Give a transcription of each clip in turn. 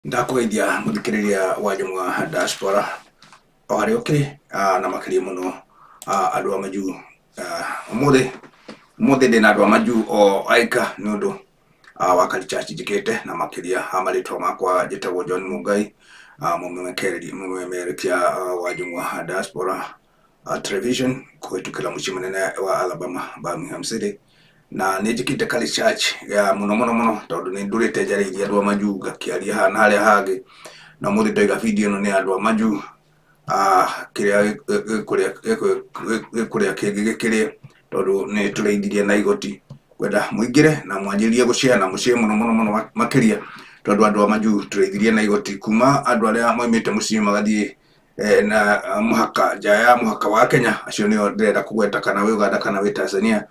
Ndakwithia muthikiriria wa Jumwa Diaspora o haria ukiri na makiria muno andu a Maju umuthi ndina andu a Maju o aika ni undu wa Karichachi njikite na makiria amaritwa makwa njitagwo John Mungai mumemerekia wa Jumwa Diaspora television kuhitukira mucii munene wa Alabama Birmingham City na nijikite Karichachi ya muno tondu ni ndurite njariithia andu a Maju ngakiaria hana haria hangi na muthi ndoiga video ino ni andu a Maju kiria kuria kingi gikirie tondu ni tureithirie na igoti kwenda muingire na mwanjirie gushare na mucii muno makiria tondu andu a Maju tureithirie na igoti kuma andu aria moimite mucii magathie na muhaka jaya muhaka wa Kenya acio nio ndirenda kugweta kana wi Uganda kana wi Tanzania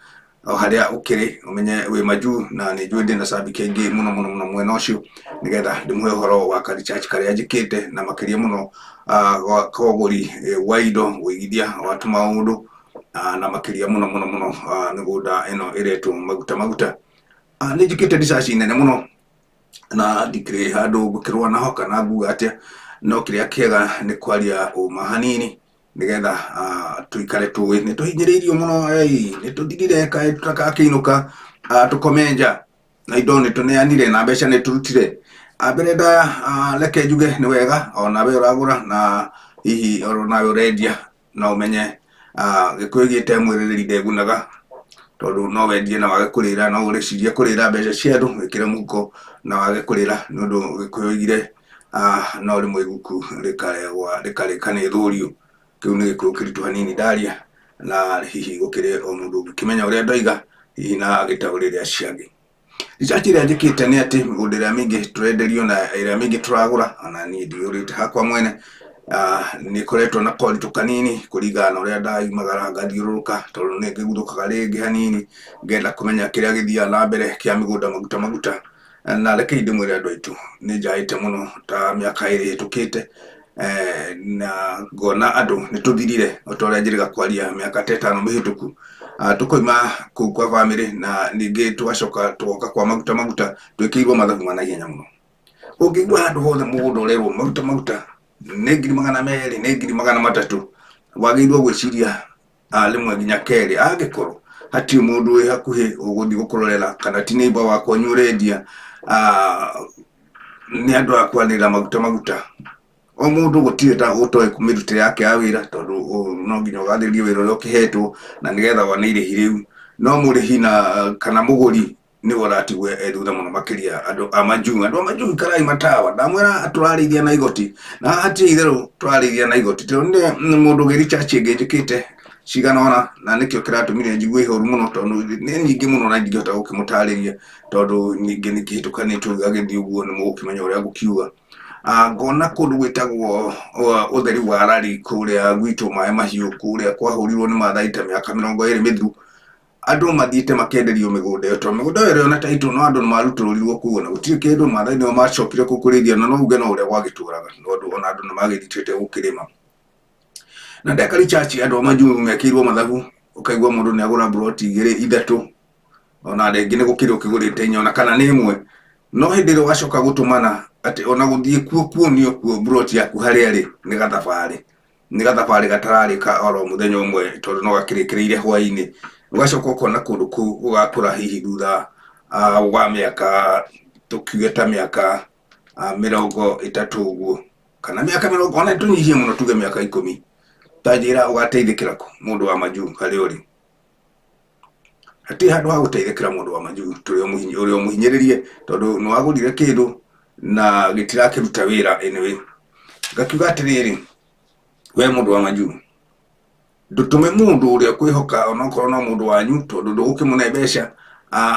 o haria ukiri umenye wi Maju na ni njui ndina sabiki aingi muno mwena ucio nigetha ndimuhe uhoro wa Karichachi karia njikite na makiria muno kwa uguri wa indo wigithia watu maundu na makiria muno migunda ino iretwo maguta ni njikite research nene muno na ndikire handu ngukirwa naho kana nguga atia no kiria kiega ni kwaria uma hanini nigetha tuikare tuwi ni tuhinyiriirio muno ni tuthigire kae tutakakiinuka tukomenja na indo ni tuneanire na mbeca ni turutire mbere nda reke njuge ni wega ona we uragura na hihi nawe urendia na umenye gikuyu giite mwiririri ndegunaga tondu no wendie na wage kurira no uricirie kurira mbeca cia andu wikire muhuko na wage kurira ni undu gikuyu igire no rimwe iguku rikareka ni thurio kiu ni gikuyu kiritu hanini ndaria na hihi gukire o mundu ukimenya uria ndoiga hihi na agitauriria ciangi research iria njikite ni ati migunda iria mingi turenderio na iria mingi turagura ona ni ndiurite hakwa mwene ni koretwo na koritu kanini kuringana na uria ndaimagara ngathiururuka tondu ni ngiguthukaga ringi hanini ngenda kumenya kiria githia na mbere kia migunda maguta na reke ndimwire andu aitu ni njaite muno ta miaka iri hitukite na ngona andu ni tuthirire otoria njiriga kwaria miaka 5 mihituku tukoima kuu kwa family na ningi tugacoka tugoka kwa maguta twikirwo mathabu manaihenya muno ungigwa handu hothe mugunda urerwo maguta ni 200,000 ni 300,000 wagirwo gwiciria rimwe nginya keri angikorwo hati mundu wi hakuhi uguthi gukurorera kana ti neighbor wakwa nyurendia ni andu akwanira maguta o mundu gutire ta utoi kumirutire yake ya wira tondu no nginya ugathirie wira uria ukihetwo na nigetha wanaire hiriu no murihi na kana muguri ni woratigwe thutha muno makiria andu a Maju karai matawa ndamwira aturarithia na igoti na hati itheru turarithia na igoti tondu ni mundu giri research ingi njikite cigana na nikio kiratumire njigue ihoru muno tondu ni nyingi muno na ndingihota gukimutariria tondu ningi nikihitukanitwo agithii uguo ni mugukimenya uria gukiuga ngona kundu gwitagwo utheri wa rari kuria gwitu mae mahiu kuria kwahurirwo ni mathai ta miaka 20 mithiru andu mathiite makenderio migunda to migunda ire ona taitu no andu maruturirwo kuo na gutiri kindu mathai no machopire kukurithia no uge no uria gwagituraga tondu ona andu magithitite gukirima na ndakari chachi andu a Maju mekirwo mathabu ukaigwa mundu ni agura broti igiri ithatu ona rengi ni gukiri ukigurite inya ona kana ni imwe no hindire wacoka gutumana ati ona guthie kuo nio kuo broti yaku haria ri ni gathabari gatararika oro muthenya umwe tondu no gakirikireire hwaini ugacoka ukona kundu ku ugakura hihi thutha wa miaka tukiuge ta miaka 30 uguo kana miaka 40 ona tunyihie muno tuge miaka 10 tajira ugateithikira ku mundu wa Maju hari uri hati handu ha guteithikira mundu wa Maju turi umuhinyiririe tondu no agurire kindu na gitirakiruta wira anyway gakiuga atiriri we mundu wa Maju ndutume mundu uria kwihoka onokorwo no mundu wanyu tondu ndugukimune mbeca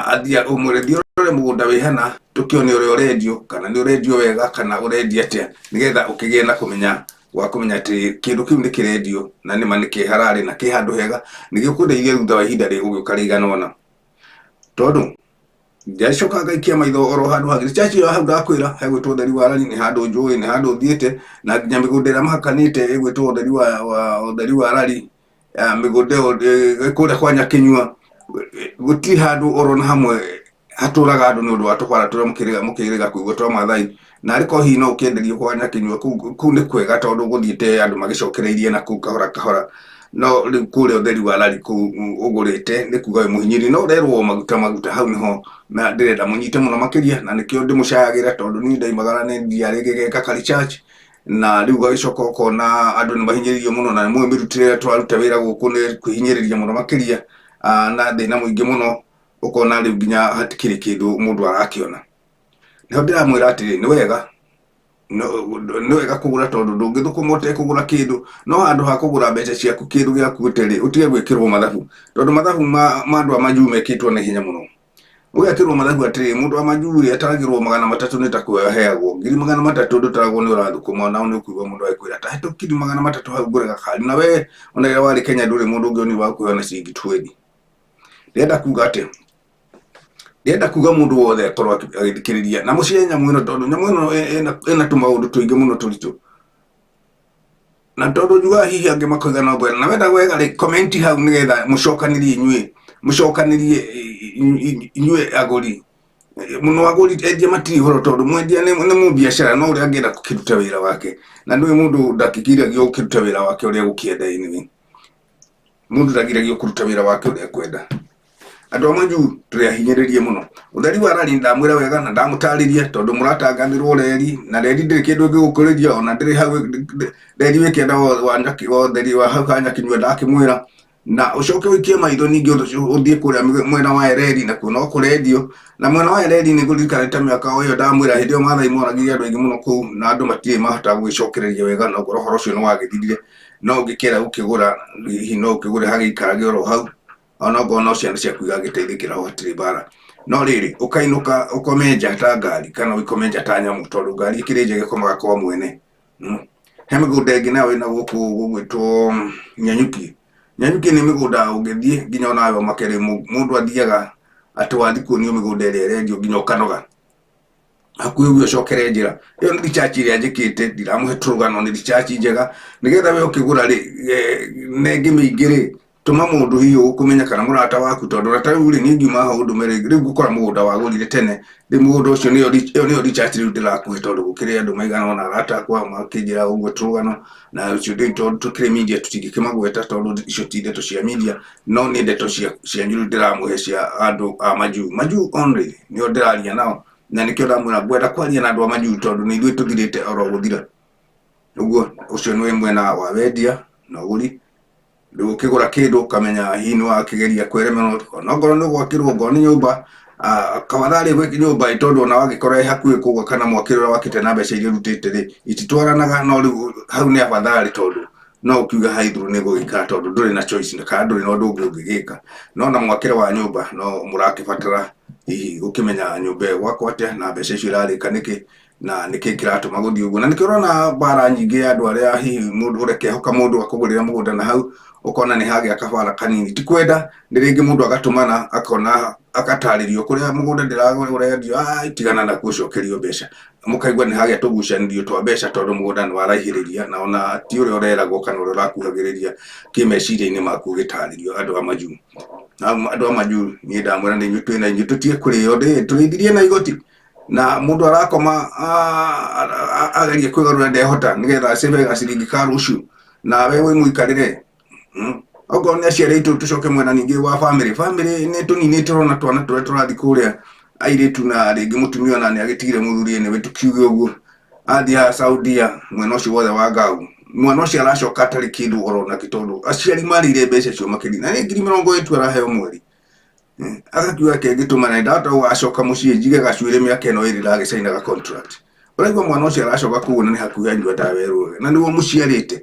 athia umurethio rore mugunda wi hana tukione uria urendio kana ni urendio wega kana urendia atia nigetha ukigie na kumenya wa kumenya ati kindu kiu ni kirendio na ni manike harari na ki handu hega nigikudeithia thutha wa ihinda riguka rigana ona tondu ndiacoka ngaikia maitho oro handu hagiri chachi hau ndakwira hegwitwo utheri wa rari ni handu njui ni handu thiete na nginya migunda ira mahakanite egwitwo utheri wa rari migunda kuria kwa Nyakinyua guti handu oro na hamwe haturaga andu ni undu wa tubara turia mukiriga kuigwa twa mathai na ariko hihi no ũkĩenderio kwa Nyakinyua kũu nĩ kwega tondũ gũthiĩte andũ magĩcokereirie na kũu kahora kahora no rĩu kũrĩa ũtheri wa rari kũu ũgũrĩte nĩ kuga wĩ mũhinyĩri no ũrerwo maguta hau nĩho na ndĩrenda mũnyite mũno makĩria na nĩkĩo ndĩmũcayagĩra tondũ niĩ ndaimagara nĩ thiarĩ gĩgeka Karichurch na rĩu gagĩcoka ũkona andũ nĩ mahinyĩrĩirio mũno na nĩmũĩ mĩrutĩre twaruta wĩra gũkũ nĩ kwĩhinyĩrĩria mũno makĩria na thĩna mũingĩ mũno ũkona rĩu nginya hatikĩrĩ kĩndũ mũndũ arakĩona. Nĩho ndĩramwĩra atĩrĩ nĩ wega kũgũra tondũ ndũngĩthũkũma ũtekũgũra kĩndũ no handũ ha kũgũra mbeca ciaku kĩndũ gĩaku ũtĩrĩ ũtige gwĩkĩrwo mathabu tondũ mathabu ma andũ a Manjuu mekĩtwo na hinya mũno. Ũgekĩrwo mathabu atĩrĩ mũndũ wa Manjuu ataragĩrwo 300 nĩ ta kũheagwo 300 ndũtaragwo nĩ ũrathũkũma na nĩ ũkũigua mũndũ agĩkwĩra ta hetũkiri 300 hau ngũre gakari na we ona rĩrĩa warĩ Kenya ndũrĩ mũndũ ũngĩ ũni wa kũheana ciringi 20. Ndĩrenda kuga atĩ ndĩrenda kuga mũndũ wothe akorwo agĩthikĩrĩria na mũciĩ nyamũ ĩno tondũ nyamũ ĩno ĩna tũmaũndũ tũingĩ mũno tũritũ na tondũ njugaga hihi angĩ makoiga no mbwena na wenda gwetha rĩ comment hau nĩgetha mũcokanĩrie inyuĩ agũri mũno agũri endia matirĩ ũhoro tondũ mwendia nĩ mũbiacara no ũrĩa angĩenda gũkĩruta wĩra wake na ndũĩ mũndũ ndakĩgiragio gũkĩruta wĩra wake ũrĩa gũkĩenda anyway mũndũ ndagiragio kũruta wĩra wake ũrĩa kwenda. Andũ a Manjuu tũrĩahinyĩrĩrie mũno ũtheri wa rari ndamwĩra wega na ndamũtarĩria tondũ mũratangathĩrwo reri na reri ndĩrĩ kĩndũ ĩngĩgũkũrĩria ona ndĩrĩ hau reri wĩkĩenda wa ũtheri wa hau ha Nyakinyua ndakĩmwĩra na ũcoke ũikie maitho ningĩ ũthiĩ kũrĩa mwena wa reri na kuo no kũrendio na mwena wa reri nĩ gũthirikanĩte mĩaka ĩyo ndamwĩra hĩndĩ ĩyo Maathai moragirie andũ aingĩ mũno kũu na andũ matirĩ mahota gwĩcokereria wega na ũhoro ũcio nĩ wagĩthirire no ũngĩkĩenda gũkĩgũra hihi no ũkĩgũre hagĩikarage oro hau ona ngona ciana ciaku igagĩteithĩkĩra ho hatirĩ mbara no rĩrĩ ũkainũka ũkome nja ta ngari kana ũikome nja ta nyamũ tondũ ngari ĩkĩrĩ njega ĩkomaga kwa mwene. He mĩgũnda ĩngĩ nayo ĩna gũkũ gũgwĩtwo Nyanyuki nĩ mĩgũnda ũngĩthiĩ nginya onawe makĩrĩ mũndũ athiaga atĩ wathiĩ kuonio mĩgũnda ĩrĩa ĩrendio nginya ũkanoga hakuhĩ ũguo ũcokere njĩra ĩyo nĩ research ĩrĩa njĩkĩte ndiramũhe tũrũgano nĩ research njega nĩgetha we ũkĩgũra rĩ nengĩ mĩingĩ rĩ tuma mũndũ hihi ũkũmenya kana mũrata waku tondũ rata rĩu rĩ nĩngiuma hau ndũmĩrĩri rĩu gũkora mũgũnda wagũrire tene rĩu mũgũnda ũcio nĩyo research rĩu ndĩrakũhe tondũ gũkĩrĩ andũ maigana ona arata akwa makĩnjĩra ũguo tũrũgano na ũcio tondũ tũkĩrĩ media tũtingĩkĩmagweta tondũ icio ti ndeto cia media no nĩ ndeto cia njũru ndĩramũhe cia andũ a Manjuu only nĩo ndĩraria nao na nĩkĩo ndamwĩra ngwenda kwaria na andũ a Manjuu tondũ nĩ ithuĩ tũthirĩte oro gũthira ũguo ũcio nĩ mwena wa wendia na ũgũri rĩu ũkĩgũra kĩndũ ũkamenya hihi nĩ wakĩgeria kwĩremerwo onokorwo nĩ gwakĩrwo ngoro nĩ nyũmba kawathari gwĩkĩ nyũmba tondũ ona wagĩkora hakuhĩ kũgũa kana mwakĩrĩ ũrĩa wakĩte na mbeca iria ũrutĩte rĩ ititwaranaga no rĩu hau nĩ abathari tondũ no ũkiuga haithuru nĩ gũgĩikara tondũ ndũrĩ na choice kana ndũrĩ na ũndũ ũngĩ ũngĩgĩka no na mwakĩre wa nyũmba no mũrakĩbatara hihi gũkĩmenya nyũmba ĩyo gwakwo atĩa na mbeca icio irarĩka nĩkĩ na nĩkĩ kĩratũma gũthiĩ ũguo na nĩkĩo ũrona mbara nyingĩ ya andũ arĩa hihi mũndũ ũrekehoka mũndũ akũgũrĩra mũgũnda na hau ũkona nĩ hagĩa kabara kanini ti kwenda nĩ rĩngĩ mũndũ agatũmana akona agatarĩrio kũrĩa mũgũnda ndĩragũrendio itigana na gũcokerio mbeca mũkaigua nĩ hagĩa tũgucanĩrio twa mbeca tondũ mũgũnda nĩ waraihĩrĩria na ona ti ũrĩa ũreragwo kana ũrĩa ũrakuhagĩrĩria kĩmeciria-inĩ maku ũgĩtarĩrio andũ a Manjuu. Andũ a Manjuu niĩ ndamwĩra nĩ inyuĩ twĩna inyuĩ tũtige kũrĩo tũrĩithirie na igoti na mũndũ arakoma agerie kwĩgarũra ndehota nĩgetha acebe gaciringi ka rũciũ na we wĩ mũikarĩre okorwo nĩ aciarĩtwo tũcoke mwena ningĩ wa family nĩ tũninĩte ona twana tũrĩa tũrathiĩ kũrĩa airĩtu na rĩngĩ mũtumia ona nĩ agĩtigire mũthuri nĩwe tũkiuge ũguo athiaga Saudia mwena ũcio wothe wa Ngau mwana ũcio aracoka atarĩ kĩndũ oro na gĩtondũ aciari marĩire mbeca icio makĩria na nĩ 80,000 araheo mweri agakiuga kĩngĩtũma na ndata ũgacoka mũciĩ njige gacuĩre mĩaka ĩno ĩrĩ ndagĩcainaga contract ũraigua mwana ũcio aracoka kũu na nĩ hakuhĩ anyua ndawerwo na nĩguo mũciarĩte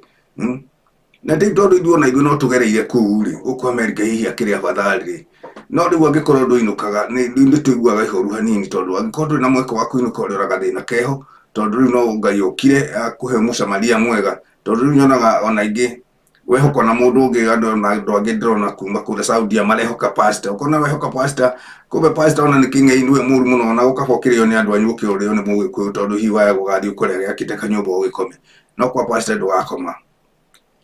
na ndĩ tondũ ithuĩ ona ithuĩ no tũgereire kũu rĩ gũkũ Amerika hihi akĩrĩ abathari rĩ no rĩu angĩkorwo ndũinũkaga nĩ tũiguaga ihoru hanini tondũ angĩkorwo ndũrĩ na mweke wa kũinũka ũrĩ gathĩna keho tondũ rĩu no Ngai ũkire akũhe mũcamaria mwega tondũ rĩu nyonaga ona ingĩ wehoka na mũndũ ũngĩ andũ angĩ ndĩrona kuma kũrĩa Saudia marehoka pastor ũkona wehoka pastor kumbe pastor ona nĩ kĩng'ei nĩwe mũru mũno ona gũkabokĩrĩo nĩ andũ anyu ũkĩũrĩo nĩ mũgĩkũyũ tondũ hihi waya gũgathiĩ ũkũrĩa gĩakĩte kanyũmba ũgĩkome no kwa pastor ndũgakoma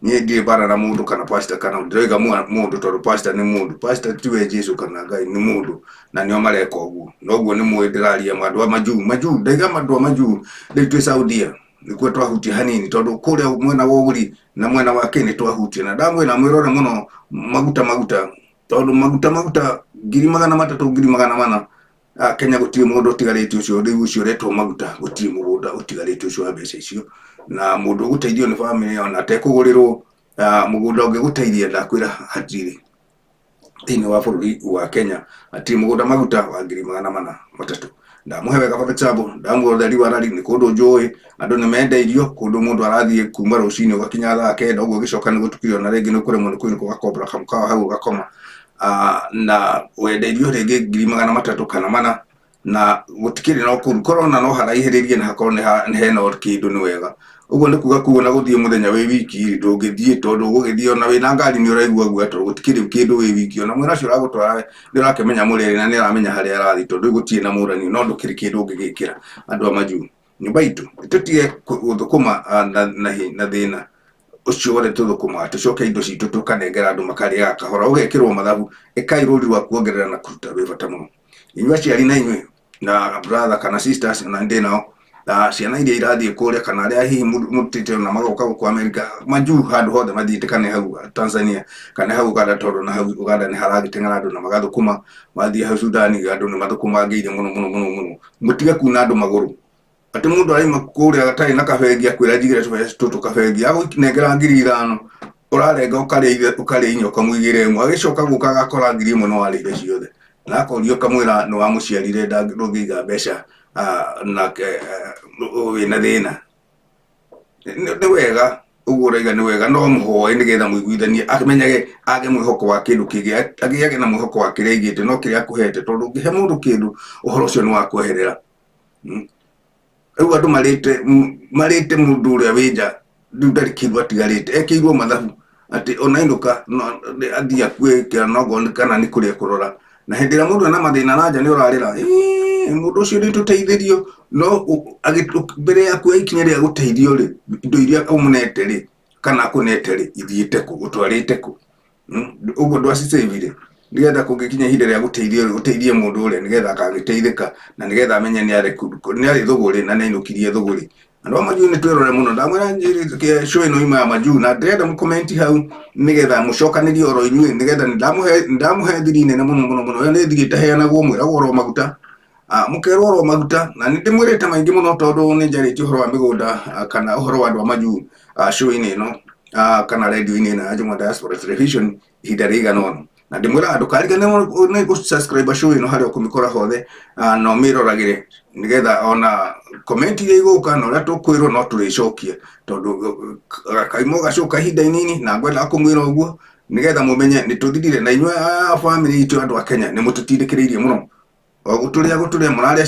niä ndirä bara na mundu kana pastor kana ndiraiga mundu tondu pastor nä mundu, pastor tiwe Jesu kana Ngai nä mundu na nio mareka uguo noguo nä mwä ndäraria andå a maju ndaiga andå a maju rä twä Saudia nikuo twahutie hanini tondu kũrĩa mwena wa ũgũri na mwena wa kĩ nĩ twahutie na ndamwĩra mwĩrore mũno maguta tondu maguta 300,000 Kenya gũtirĩ mũndũ ũtigarĩte ũcio rĩu ũcio ũretwo maguta gũtirĩ mũgũnda ũtigarĩte ũcio wa mbeca icio na mũndũ ũgũteithio nĩ bamĩrĩ ona atekũgũrĩrwo mũgũnda ũngĩgũteithia ndakwĩra hatirĩ thĩinĩ wa bũrũri wa Kenya hatirĩ mũgũnda maguta wa 300,000 ndamuhe wega for example ndamuhe ũtheri wa rari nĩ kũndũ njũĩ andũ nĩ mendeirio kũndũ mũndũ arathiĩ kuma rũcinĩ ũgakinya thaa 9 ũguo ũgĩcoka nĩ gũtukire ona rĩngĩ nĩ kũremwo nĩ kũinũka ũgakombora kamũkawa hau ũgakoma na wendeirio rĩngĩ 300,000 kana mana na gũtikĩrĩ no kũu korona no haraihĩrĩrie na hakorwo nĩ hena kĩndũ nĩ wega ũguo nĩ kuga kuona gũthiĩ mũthenya wĩ wiki ndũngĩthiĩ tondu ũgũgĩthiĩ ona wĩna ngari nĩ ũraigua guoya tondu gũtikĩrĩ kĩndũ wĩ wiki ona mwĩra ũcio ũragũtwara nĩ ũrakĩmenya mũrĩrĩ na nĩ aramenya harĩa arathiĩ tondu gũtirĩ na mũrani no ndũkĩrĩ kĩndũ ũngĩgĩkĩra andũ a maju nyũmba itũ tũtige gũthũkũma na thĩna ũcio wothe tũthũkũma tũcoke indo citũ tũkanengera andũ makarĩaga kahora ũgekĩrwo mathabu ĩkai rũri rwa kuongerera na kũruta rwĩ bata mũno inyuĩ aciari na inyuĩ na brother kana sisters na ndĩ nao ciana iria irathiĩ kũrĩa kana arĩa hihi mũtĩte na magoka gũkũ America maju handũ hothe mathiĩte kana hau Tanzania kana hau Uganda tondu na hau Uganda nĩ haragĩteng'era andũ na magathũkũma mathiĩ hau Sudani andũ nĩ mathũkũmangĩire mũno mũtige kuna andũ magũrũ atĩ mũndũ araima kũrĩa gatarĩ na kabengi akwĩra njigĩre tũtũ kabengi agũnengera 5,000 ũrarenga ũkarĩa inya ũkamũigĩra ĩmwe agĩcoka gũka agakora 1,000 no warĩire ciothe na akorio kamwĩra nĩ wamũciarire ndũngĩiga mbeca na wĩna thĩna nĩ wega ũguo ũraiga nĩ wega no mũhoe nĩgetha mũiguithanie amenyage age mwĩhoko wa kĩndũ kĩngĩ agĩage na mwĩhoko wa kĩrĩa aigĩte no kĩrĩa akũhete tondu ũngĩhe mũndũ kĩndũ ũhoro ũcio nĩ wa kweherera rĩu andũ marĩte mũndũ ũrĩa wĩ nja rĩu ndarĩ kĩndũ atigarĩte ekĩirwo mathabu atĩ ona ainũka athiĩ akuĩkĩra nogo kana nĩ kũrĩa kũrora na hĩndĩ ĩrĩa mũndũ ena mathĩna na nja nĩ ũrarĩra mũndũ ũcio nĩ tũteithĩrio no mbere yaku ikinya rĩa gũteithio rĩ indo iria ũmũnete rĩ kana akũnete rĩ ithiĩte kũ gũtwarĩte kũ ũguo ndwacicĩvire nĩgetha kũngĩkinya ihinda rĩa gũteithie mũndũ ũrĩa nĩgetha akagĩteithĩka na nĩgetha amenye nĩ arĩ thũgũrĩ na nĩ ainũkirie thũgũrĩ andũ a maju nĩ twĩrore mũno ndamwĩra show ĩno ima ya maju na ndĩrenda mũkomenti hau nĩgetha mũcokanĩrie oro inyuĩ nĩgetha ndamuhe thiri nene mũno ĩyo nĩ thiri ĩtaheanagwo mwĩragwo oro maguta mũkerwo oro maguta na nĩ ndĩmwĩrĩte maingĩ mũno tondũ nĩ njarĩtie ũhoro wa mĩgũnda kana ũhoro wa andũ a maju show-inĩ ĩno kana radio-inĩ ĩno ya Jomwa Diaspora Television ihinda rĩigana ũna na ndĩmwĩra ndũkarigane nĩ gũ-subscribe show ĩno harĩa ũkũmĩkora hothe na ũmĩroragĩre nĩgetha ona comment iria igũka na ũrĩa tũkwĩrwo no tũrĩcokie tondũ kaimo gacoka ihinda inini na ngwendaga kũmwĩra ũguo nĩgetha mũmenye nĩ tũthirire na inyuĩ family itũ andũ a Kenya nĩ mũtũtindĩkĩrĩirie mũno gũtũrĩa mũrarĩa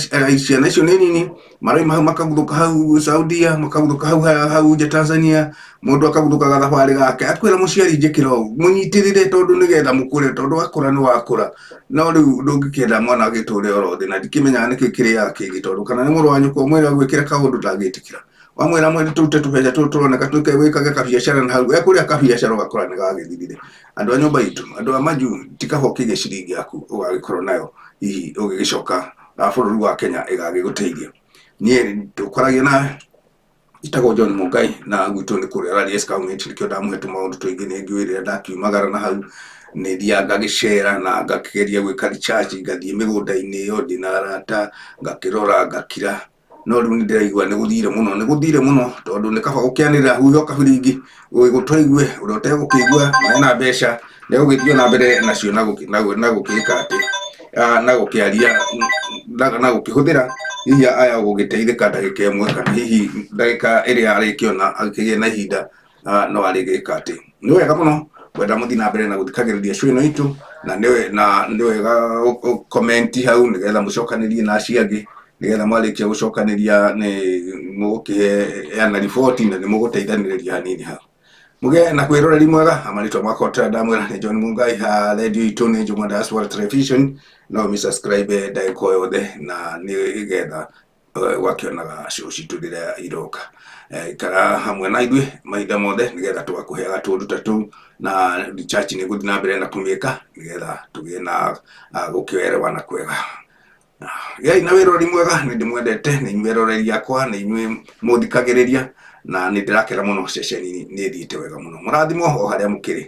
ciana icio nĩ nini maraima hau makaguthũka hau Saudia makaguthũka hau nja Tanzania mũndũ akaguthũka thabarĩ gake akwĩra mũciari njĩkĩra ũũ mũnyitĩrĩre tondũ nĩgetha mũkũre tondũ wakũra nĩ wakũra no rĩu ndũngĩkĩenda mwana agĩtũre oro thĩ na ndikĩmenyaga nĩkĩ kĩrĩa kĩngĩ tondũ kana nĩ mũrũ wa nyũkwa ũmwĩra gwĩkĩra kaũndũ ndangĩtĩkĩra wamwĩra mwene tũrute tũbeca tũtũ tũroneka twĩkage kabiacara na hau ekũrĩa kabiacara ũgakora nĩ gagĩthirire andũ a nyũmba itũ andũ a maju tikahokie ciringi yaku ũgagĩkorwo nayo hihi ũgĩgĩcoka bũrũri wa Kenya ĩgagĩgũteithia niĩ tũkoragia na itagwo John Mungai na gwitũ nĩ kũrĩa Raries County nĩkĩo ndamũhe tũmaũndũ tũingĩ nĩ ngĩũĩ rĩrĩa ndakiumagara na hau nĩ thiaga ngagĩcera na ngakĩgeria gwĩka recharge ngathiĩ mĩgũnda-inĩ ĩyo ndĩna arata ngakĩrora ngakira no rĩu nĩ ndĩraigua nĩ gũthire mũno tondũ nĩ kaba gũkĩanĩrĩra huho kabiringi gũtũigue ũrĩa ũtegũkĩigua na mbeca nĩ gũgĩthiĩ na mbere nacio na gũkĩka atĩ na gũkĩaria na gũkĩhũthĩra hihi aya gũgĩteithĩka ndagĩka ĩmwe kana hihi ndagĩka ĩrĩa arĩkĩona agĩkĩgĩa na ihinda no arĩgĩka atĩ nĩ wega mũno kwenda mũthiĩ na mbere na gũthikagĩrĩria show ĩno itũ na nĩ wega comment hau nĩgetha mũcokanĩrie na acio angĩ nĩgetha mwarĩkia gũcokanĩria nĩ mũgũkĩheana riboti na nĩ mũgũteithanĩrĩria hanini hau mũgĩe na kwĩroreri mwega amarĩtwa makwa ndamwĩra nĩ John Mungai radio itũ nĩ Jomwa Diaspora Television no mi subscribe ndagĩka yothe na nĩgetha wakionaga show citu rĩrĩa iroka. Ikara hamwe na ithuĩ mahinda mothe nĩgetha tũgakũheaga tũndũ ta tũu, na church nĩ gũthiĩ na mbere na kũmĩka nĩgetha tũgĩe na gũkĩoerewana kwega. Gĩai na wĩroreri mwega, nĩ ndĩmwendete, nĩ inyuĩ eroreri akwa, nĩ inyuĩ mũthikagĩrĩria, na nĩ ndĩrakena mũno ceceni nĩ ĩthiĩte wega mũno. Mũrathimwo o harĩa mũkĩrĩ.